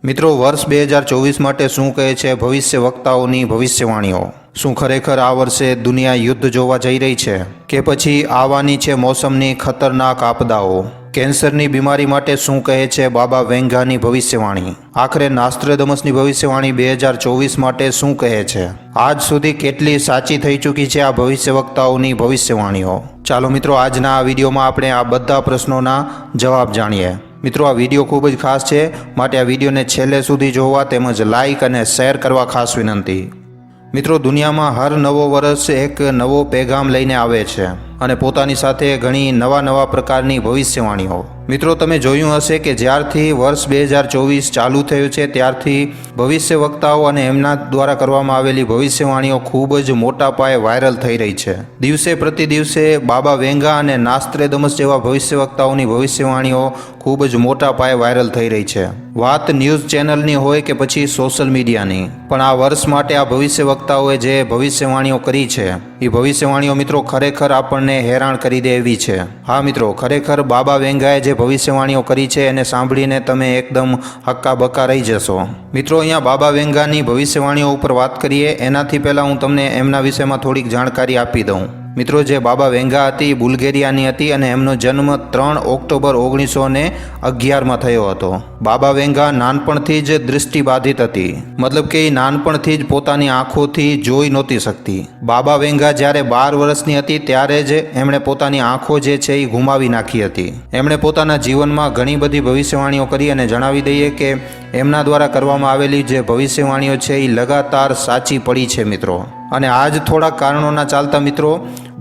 મિત્રો વર્ષ 2024 માટે શું કહે છે ભવિષ્ય વક્તાઓની ભવિષ્યવાણીઓ? શું ખરેખર આ વર્ષે દુનિયા યુદ્ધ જોવા જઈ રહી છે કે પછી આવવાની છે મોસમની ખતરનાક આપદાઓ? કેન્સરની બીમારી માટે શું કહે છે બાબા વેંગાની ભવિષ્યવાણી? આખરે નાસ્ત્રેદમસની ભવિષ્યવાણી 2024 માટે શું કહે છે? આજ સુધી કેટલી સાચી થઈ ચૂકી છે આ ભવિષ્ય વક્તાઓની ભવિષ્યવાણીઓ? ચાલો મિત્રો, આજના આ વિડીયોમાં આપણે આ બધા પ્રશ્નોના જવાબ જાણીએ. મિત્રો, આ વિડીયો ખૂબ જ ખાસ છે, માટે આ વિડીયોને છેલ્લે સુધી જોવા તેમજ લાઇક અને શેર કરવા ખાસ વિનંતી. મિત્રો, દુનિયામાં હર નવો વર્ષ એક નવો પેગામ લઈને આવે છે અને પોતાની સાથે ઘણી નવા પ્રકારની ભવિષ્યવાણીઓ. મિત્રો, તમે જોયું હશે કે જ્યારથી વર્ષ 2024 ચાલુ થયું છે ત્યારથી ભવિષ્ય વક્તાઓ અને એમના દ્વારા કરવામાં આવેલી ભવિષ્યવાણીઓ ખૂબ જ મોટા પાયે વાયરલ થઈ રહી છે. દિવસે પ્રતિ દિવસે બાબા વેંગા અને નાસ્ત્રેદમસ જેવા ભવિષ્ય વક્તાઓની ભવિષ્યવાણીઓ ખૂબ જ મોટા પાયે વાયરલ થઈ રહી છે. વાત ન્યૂઝ ચેનલની હોય કે પછી સોશિયલ મીડિયાની, પણ આ વર્ષ માટે આ ભવિષ્ય વક્તાઓએ જે ભવિષ્યવાણીઓ કરી છે એ ભવિષ્યવાણીઓ મિત્રો ખરેખર આપણને હેરાન કરી દે એવી છે. હા મિત્રો, ખરેખર બાબા વેંગાએ જે ભવિષ્યવાણીઓ કરી છે એને સાંભળીને તમે એકદમ હક્કાબક્કા રહી જશો. મિત્રો, અહીંયા બાબા વેંગાની ભવિષ્યવાણીઓ ઉપર વાત કરીએ એનાથી પહેલાં હું તમને એમના વિષયમાં થોડીક જાણકારી આપી દઉં. મિત્રો, જે બાબા વેંગા હતી બુલ્ગેરિયાની હતી અને એમનો જન્મ 3 ઓક્ટોબર 1911માં થયો હતો. બાબા વેંગા નાનપણથી જ દૃષ્ટિબાધિત હતી, મતલબ કે એ નાનપણથી જ પોતાની આંખોથી જોઈ નહોતી શકતી. બાબા વેંગા જ્યારે 12 વર્ષની હતી ત્યારે જ એમણે પોતાની આંખો જે છે એ ગુમાવી નાખી હતી. એમણે પોતાના જીવનમાં ઘણી બધી ભવિષ્યવાણીઓ કરી અને જણાવી દઈએ કે એમના દ્વારા કરવામાં આવેલી જે ભવિષ્યવાણીઓ છે એ લગાતાર સાચી પડી છે મિત્રો. અને આજ થોડા કારણોના ચાલતા મિત્રો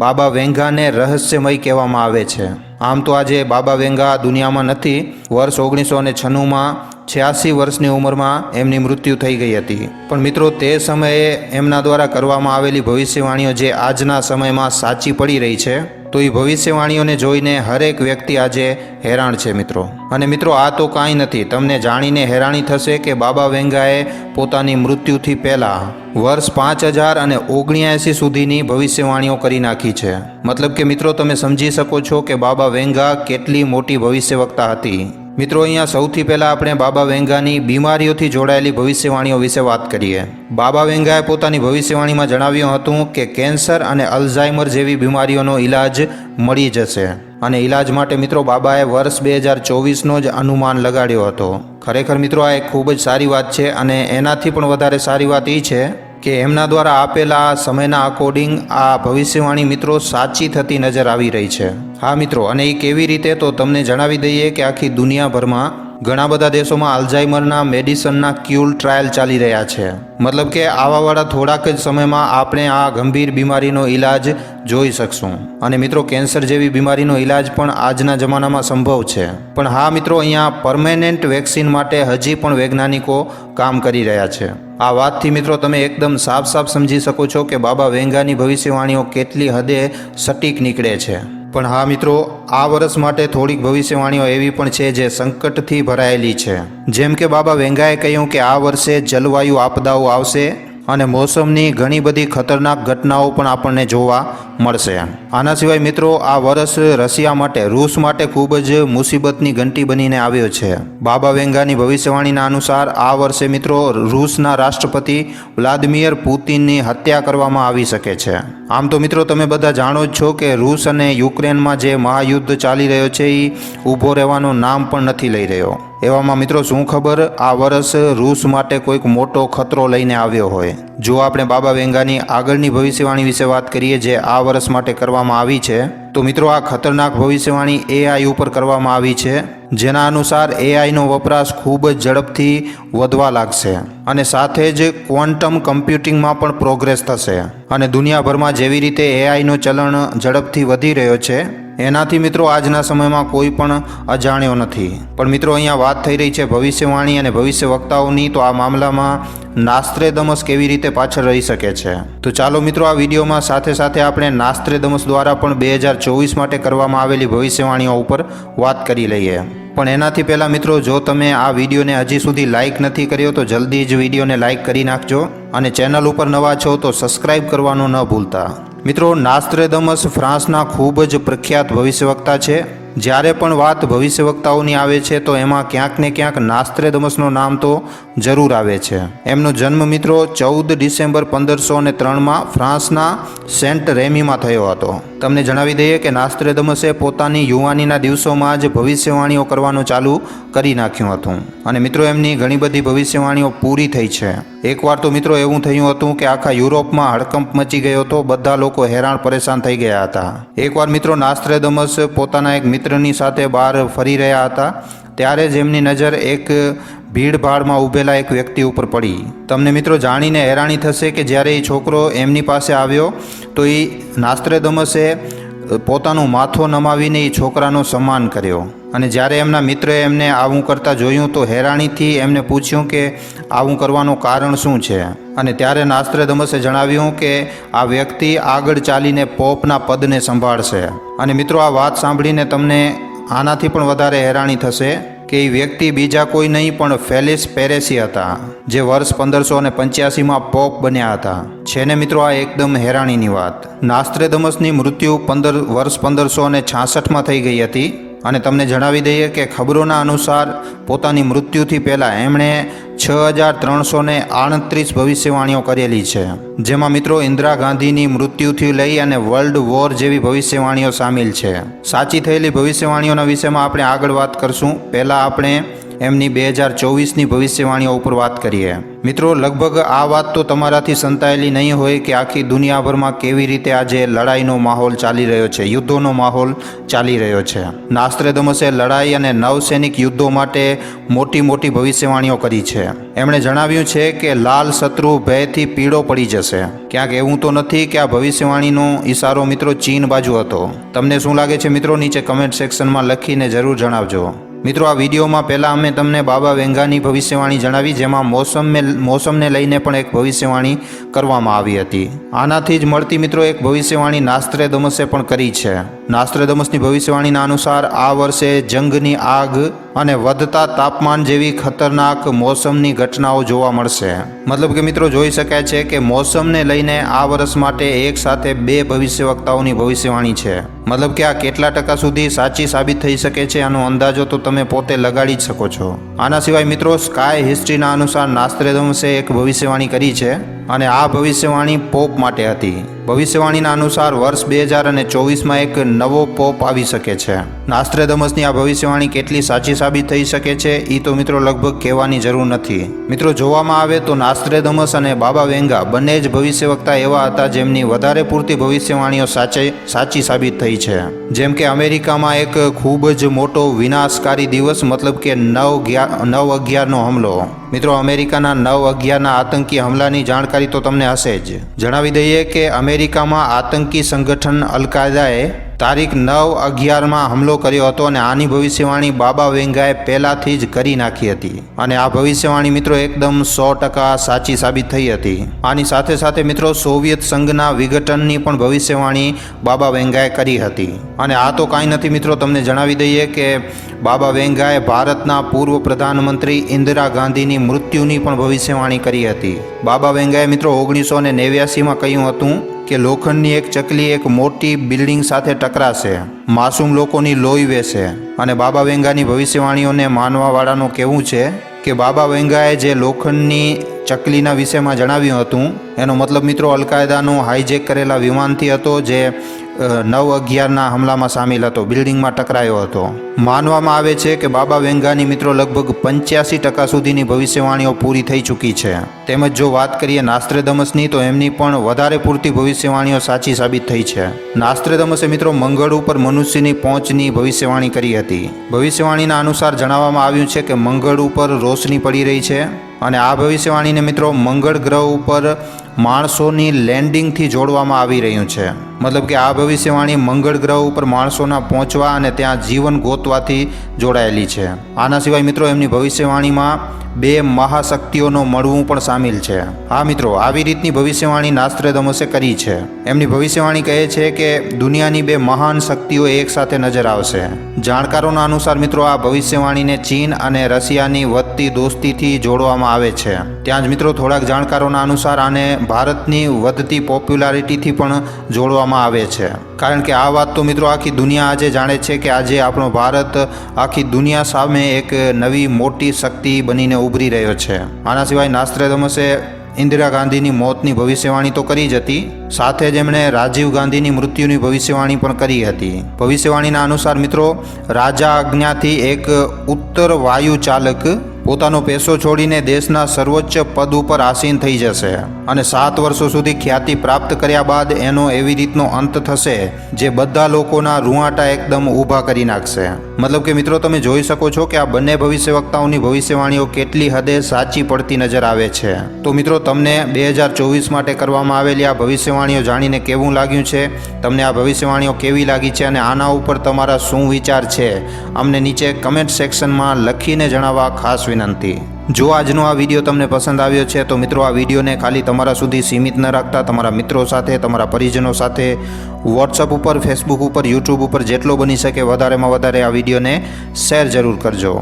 બાબા વેંગાને રહસ્યમય કહેવામાં આવે છે. આમ તો આજે બાબા વેંગા દુનિયામાં નથી. વર્ષ 1996માં 86 વર્ષની ઉંમરમાં એમની મૃત્યુ થઈ ગઈ હતી. પણ મિત્રો, તે સમયે એમના દ્વારા કરવામાં આવેલી ભવિષ્યવાણીઓ જે આજના સમયમાં સાચી પડી રહી છે, તો એ ભવિષ્યવાણીઓને જોઈને હરેક વ્યક્તિ આજે હેરાન છે મિત્રો. અને મિત્રો, આ તો કાંઈ નથી. તમને જાણીને હેરાની થશે કે બાબા વેંગાએ પોતાની મૃત્યુથી પહેલાં વર્ષ 5000 અને 79 સુધીની ભવિષ્યવાણીઓ કરી નાખી છે. મતલબ કે મિત્રો, તમે સમજી શકો છો કે બાબા વેંગા કેટલી મોટી ભવિષ્યવક્તા હતી. મિત્રો, અહીંયા સૌથી પહેલાં આપણે બાબા વેંગાની બીમારીઓથી જોડાયેલી ભવિષ્યવાણીઓ વિશે વાત કરીએ. બાબા વેંગાએ પોતાની ભવિષ્યવાણીમાં જણાવ્યું હતું કે કેન્સર અને અલ્ઝાઇમર જેવી બીમારીઓનો ઈલાજ મળી જશે. અને ઈલાજ માટે મિત્રો બાબાએ વર્ષ 2024નો જ અનુમાન લગાડ્યો હતો. ખરેખર મિત્રો, આ એક ખૂબ જ સારી વાત છે. અને એનાથી પણ વધારે સારી વાત એ છે કે એમના દ્વારા આપેલા સમયના અકોર્ડિંગ આ ભવિષ્યવાણી મિત્રો સાચી થતી નજર આવી રહી છે. હા મિત્રો, અને એ કેવી રીતે તો તમને જણાવી દઈએ કે આખી દુનિયાભરમાં ઘણા બધા દેશોમાં અલ્ઝાઇમરના મેડિસનના ક્યુર ટ્રાયલ ચાલી રહ્યા છે. મતલબ કે આવાવાળા થોડાક જ સમયમાં આપણે આ ગંભીર બીમારીનો ઈલાજ જોઈ શકશું. અને મિત્રો, કેન્સર જેવી બીમારીનો ઈલાજ પણ આજના જમાનામાં સંભવ છે. પણ હા મિત્રો, અહીંયા પરમેનન્ટ વેક્સિન માટે હજી પણ વૈજ્ઞાનિકો કામ કરી રહ્યા છે. આ વાતથી મિત્રો તમે એકદમ સાફ સમજી શકો છો કે બાબા વેંગાની ભવિષ્યવાણીઓ કેટલી હદે સટીક નીકળે છે. પણ હા મિત્રો, આ વર્ષ માટે થોડીક ભવિષ્યવાણીઓ એવી પણ છે જે સંકટથી ભરાયેલી છે. જેમ કે બાબા વેંગાએ કહ્યું કે આ વર્ષે જલવાયુ આપદાઓ આવશે અને મોસમની ઘણી બધી ખતરનાક ઘટનાઓ પણ આપણને જોવા મળશે. આના સિવાય મિત્રો, આ વર્ષ રશિયા માટે, રૂસ માટે ખૂબ જ મુસીબતની ઘંટી બનીને આવ્યો છે. બાબા વેંગાની ભવિષ્યવાણીના અનુસાર આ વર્ષે મિત્રો રૂસના રાષ્ટ્રપતિ વ્લાદિમીર પુતિનની હત્યા કરવામાં આવી શકે છે. આમ તો મિત્રો તમે બધા જાણો જ છો કે રૂસ અને યુક્રેનમાં જે મહાયુદ્ધ ચાલી રહ્યો છે એ ઊભો રહેવાનું નામ પણ નથી લઈ રહ્યો. એવામાં મિત્રો શું ખબર આ વર્ષ રૂસ માટે કોઈક મોટો ખતરો લઈને આવ્યો હોય. જો આપણે બાબા વેંગાની આગળની ભવિષ્યવાણી વિશે વાત કરીએ જે આ વર્ષ માટે કરવામાં આવી છે, તો મિત્રો આ ખતરનાક ભવિષ્યવાણી AI ઉપર કરવામાં આવી છે. જેના અનુસાર AIનો વપરાશ ખૂબ જ ઝડપથી વધવા લાગશે અને સાથે જ ક્વોન્ટમ કમ્પ્યુટિંગમાં પણ પ્રોગ્રેસ થશે. અને દુનિયાભરમાં જેવી રીતે AIનો ચલણ ઝડપથી વધી રહ્યો છે એનાથી મિત્રો આજના સમયમાં કોઈ પણ અજાણ્યો નથી. પણ મિત્રો, અહીંયા વાત થઈ રહી છે ભવિષ્યવાણી અને ભવિષ્ય વક્તાઓની, તો આ મામલામાં નાસ્ત્રેદમસ કેવી રીતે પાછળ રહી શકે છે? તો ચાલો મિત્રો, આ વિડીયોમાં સાથે આપણે નાસ્ત્રેદમસ દ્વારા પણ 2024 માટે કરવામાં આવેલી ભવિષ્યવાણીઓ ઉપર વાત કરી લઈએ. પણ એનાથી પહેલાં મિત્રો, જો તમે આ વિડીયોને હજી સુધી લાઇક નથી કર્યો તો જલ્દી જ વિડીયોને લાઇક કરી નાખજો. અને ચેનલ ઉપર નવા છો તો સબસ્ક્રાઈબ કરવાનું ન ભૂલતા. મિત્રો, નાસ્ત્રેદમસ ફ્રાન્સના ખૂબ જ પ્રખ્યાત ભવિષ્યવક્તા છે. જ્યારે પણ વાત ભવિષ્યવક્તાઓની આવે છે તો એમાં ક્યાંક ને ક્યાંક નાસ્ત્રેદમસનો નામ તો જરૂર આવે છે. એમનો જન્મ મિત્રો 14 ડિસેમ્બર 1503માં ફ્રાન્સના સેન્ટ રેમીમાં થયો હતો. તમને જણાવી દઈએ કે નાસ્ત્રેદમસે પોતાની યુવાનીના દિવસોમાં જ ભવિષ્યવાણીઓ કરવાનું ચાલુ કરી નાખ્યું હતું અને મિત્રો એમની ઘણી બધી ભવિષ્યવાણીઓ પૂરી થઈ છે. એકવાર તો મિત્રો એવું થયું હતું કે આખા યુરોપમાં હડકંપ મચી ગયો હતો, બધા લોકો હેરાન પરેશાન થઈ ગયા હતા. એકવાર મિત્રો નાસ્ત્રેદમસ પોતાના એક મિત્રની સાથે બહાર ફરી રહ્યા હતા, ત્યારે જ એમની નજર એક ભીડભાડમાં ઊભેલા એક વ્યક્તિ ઉપર પડી. તમને મિત્રો જાણીને હેરાની થશે કે જ્યારે એ છોકરો એમની પાસે આવ્યો તો એ નાસ્ત્રેદમસે પોતાનું માથું નમાવીને એ છોકરાનું સન્માન કર્યો અને જ્યારે એમના મિત્રએ એમને આવું કરતા જોયું તો હેરાનીથી એમને પૂછ્યું કે આવું કરવાનું કારણ શું છે. અને ત્યારે નાસ્ત્રેદમસે જણાવ્યું કે આ વ્યક્તિ આગળ ચાલીને પોપના પદને સંભાળશે. અને મિત્રો આ વાત સાંભળીને તમને આનાથી પણ વધારે હેરાની થશે કે એ વ્યક્તિ બીજા કોઈ નહીં પણ ફેલિસ પેરેસી હતા, જે વર્ષ 1585માં પોપ બન્યા હતા. છે ને મિત્રો આ એકદમ હેરાનીની વાત. નાસ્ત્રેદમસની મૃત્યુ વર્ષ 1566માં થઈ ગઈ હતી અને તમને જણાવી દઈએ કે ખબરોના અનુસાર પોતાની મૃત્યુથી પહેલાં એમણે 6338 ભવિષ્યવાણીઓ કરેલી છે, જેમાં મિત્રો ઇન્દિરા ગાંધીની મૃત્યુથી લઈ અને વર્લ્ડ વોર જેવી ભવિષ્યવાણીઓ સામેલ છે. સાચી થયેલી ભવિષ્યવાણીઓના વિષયમાં આપણે આગળ વાત કરશું. પહેલાં આપણે એમની 2024ની ભવિષ્યવાણીઓ ઉપર વાત કરીએ. મિત્રો લગભગ આ વાત તો તમારાથી સંતાયેલી નહીં હોય કે આખી દુનિયાભરમાં કેવી રીતે આજે લડાઈનો માહોલ ચાલી રહ્યો છે, યુદ્ધોનો માહોલ ચાલી રહ્યો છે. નાસ્ત્રેદમસે લડાઈ અને નવસૈનિક યુદ્ધો માટે મોટી મોટી ભવિષ્યવાણીઓ કરી છે. એમણે જણાવ્યું છે કે લાલ શત્રુ ભયથી પીળો પડી જશે. ક્યાંક એવું તો નથી કે આ ભવિષ્યવાણીનો ઈશારો મિત્રો ચીન બાજુ હતો? તમને શું લાગે છે મિત્રો? નીચે કમેન્ટ સેક્શનમાં લખીને જરૂર જણાવજો. મિત્રો આ વિડીયોમાં પહેલાં અમે તમને બાબા વેંગાની ભવિષ્યવાણી જણાવી, જેમાં મોસમને લઈને પણ એક ભવિષ્યવાણી કરવામાં આવી હતી. આનાથી જ મળતી મિત્રો એક ભવિષ્યવાણી નાસ્ત્રેદમસે પણ કરી છે. નાસ્ત્રેદમસની ભવિષ્યવાણીના અનુસાર આ વર્ષે જંગની આગ અને વધતા તાપમાન જેવી ખતરનાક મોસમની ઘટનાઓ જોવા મળશે. મતલબ કે મિત્રો જોઈ શકાય છે કે મોસમને લઈને આ વર્ષ માટે એક સાથે 2 ભવિષ્યવક્તાઓની ભવિષ્યવાણી છે. મતલબ કે આ કેટલા ટકા સુધી સાચી સાબિત થઈ શકે છે આનો અંદાજો તો તમે પોતે લગાડી જ શકો છો. આના સિવાય મિત્રો સ્કાય હિસ્ટ્રીના અનુસાર નાસ્ત્રેદમસે એક ભવિષ્યવાણી કરી છે અને આ ભવિષ્યવાણી પોપ માટે હતી. ભવિષ્યવાણીના અનુસાર વર્ષ 2024માં એક નવો પોપ આવી શકે છે. નાસ્ત્રેદમસની આ ભવિષ્યવાણી કેટલી સાચી સાબિત થઈ શકે છે એ તો મિત્રો લગભગ કહેવાની જરૂર નથી. મિત્રો જોવામાં આવે તો નાસ્ત્રેદમસ અને બાબા વેંગા બંને જ ભવિષ્યવક્તા એવા હતા જેમની વધારે પૂરતી ભવિષ્યવાણીઓ સાચી સાબિત થઈ છે. જેમ કે અમેરિકામાં એક ખૂબ જ મોટો વિનાશકારી દિવસ, મતલબ કે 9/11નો હમલો. મિત્રો અમેરિકાના 9/11ના આતંકી હમલાની જાણકારી તો તમને હશે જ. જણાવી દઈએ કે અમેરિકામાં આતંકી સંગઠન અલ-કાયદાએ તારીખ 9/11માં હમલો કર્યો હતો અને આની ભવિષ્યવાણી બાબા વેંગાએ પહેલાંથી જ કરી નાખી હતી અને આ ભવિષ્યવાણી મિત્રો એકદમ 100% સાચી સાબિત થઈ હતી. આની સાથે સાથે મિત્રો સોવિયત સંઘના વિઘટનની પણ ભવિષ્યવાણી બાબા વેંગાએ કરી હતી. અને આ તો કાંઈ નથી મિત્રો, તમને જણાવી દઈએ કે બાબા વેંગાએ ભારતના પૂર્વ પ્રધાનમંત્રી ઇન્દિરા ગાંધીની મૃત્યુની પણ ભવિષ્યવાણી કરી હતી. બાબા વેંગાએ મિત્રો 1989માં કહ્યું હતું કે લોખંડની એક ચકલી એક મોટી બિલ્ડિંગ સાથે ટકરાશે, માસૂમ લોકોની લોહી વહેશે. અને બાબા વેંગાની ભવિષ્યવાણીઓને માનવાવાળાનું કહેવું છે કે બાબા વેંગાએ જે લોખંડની ચકલીના વિષયમાં જણાવ્યું હતું એનો મતલબ મિત્રો અલ-કાયદાનું હાઈજેક કરેલા વિમાનથી હતો, જે 9/11ના હમલામાં સામેલ હતો, બિલ્ડિંગમાં ટકરાયો હતો. માનવામાં આવે છે કે બાબા વેંગાની મિત્રો લગભગ 85% સુધીની ભવિષ્યવાણીઓ પૂરી થઈ ચૂકી છે. તેમજ જો વાત કરીએ નાસ્ત્રેદમસની તો એમની પણ વધારે પૂરતી ભવિષ્યવાણીઓ સાચી સાબિત થઈ છે. નાસ્ત્રેદમસે મિત્રો મંગળ ઉપર મનુષ્યની પહોંચની ભવિષ્યવાણી કરી હતી. ભવિષ્યવાણીના અનુસાર જણાવવામાં આવ્યું છે કે મંગળ ઉપર રોશની પડી રહી છે અને આ ભવિષ્યવાણીને મિત્રો મંગળ ગ્રહ ઉપર માણસોની લેન્ડિંગથી જોડવામાં આવી રહ્યું છે. મતલબ કે આ ભવિષ્યવાણી મંગળ ગ્રહ ઉપર માણસોના પહોંચવા અને ત્યાં જીવન ગોતવાથી જોડાયેલી છે. આના સિવાય મિત્રો એમની ભવિષ્યવાણીમાં 2 મહાશક્તિઓનો મળવું પણ સામેલ છે. હા મિત્રો, આવી રીતની ભવિષ્યવાણી નાસ્ત્રેદમસે કરી છે. એમની ભવિષ્યવાણી કહે છે કે દુનિયાની 2 મહાન શક્તિઓ એક સાથે નજર આવશે. જાણકારોના અનુસાર મિત્રો આ ભવિષ્યવાણીને ચીન અને રશિયાની વધતી દોસ્તીથી જોડવામાં આવે છે. ત્યાં જ મિત્રો થોડાક જાણકારોના અનુસાર આને ભારતની વધતી પોપ્યુલારિટીથી પણ જોડવામાં કરવામાં આવે છે. કારણ કે આ વાત તો મિત્રો આખી દુનિયા આજે જાણે છે કે આજે આપણો ભારત આખી દુનિયા સામે એક નવી મોટી શક્તિ બનીને ઉભરી રહ્યો છે. આના સિવાય નાસ્ત્રેદમસે ઇન્દિરા ગાંધીની મોતની ભવિષ્યવાણી તો કરી જ હતી, સાથે જ એમણે રાજીવ ગાંધીની મૃત્યુની ભવિષ્યવાણી પણ કરી હતી. ભવિષ્યવાણીના અનુસાર મિત્રો રાજા આજ્ઞાથી એક ઉત્તર વાયુ ચાલક પોતાનો પેશો છોડીને દેશના સર્વોચ્ચ પદ ઉપર આસીન થઈ જશે અને 7 વર્ષો સુધી ખ્યાતિ પ્રાપ્ત કર્યા બાદ એનો એવી રીતનો અંત થશે જે બધા લોકોના રૂંવાટા એકદમ ઊભા કરી નાખશે. મતલબ કે મિત્રો તમે જોઈ શકો છો કે આ બંને ભવિષ્યવક્તાઓની ભવિષ્યવાણીઓ કેટલી હદે સાચી પડતી નજર આવે છે. તો મિત્રો તમને 2024 માટે કરવામાં આવેલી આ ભવિષ્યવાણીઓ જાણીને કેવું લાગ્યું છે? તમને આ ભવિષ્યવાણીઓ કેવી લાગી છે અને આના ઉપર તમારા શું વિચાર છે? અમને નીચે કમેન્ટ સેક્શનમાં લખીને જણાવવા ખાસ વિનંતી. જો આજનો આ વિડીયો તમને પસંદ આવ્યો છે તો મિત્રો આ વિડીયોને ખાલી તમારા સુધી સીમિત ન રાખતા તમારા મિત્રો સાથે, તમારા પરિજનો સાથે વોટ્સઅપ ઉપર, ફેસબુક ઉપર, યુટ્યુબ ઉપર જેટલો બની શકે વધારેમાં વધારે આ વિડીયોને શેર જરૂર કરજો.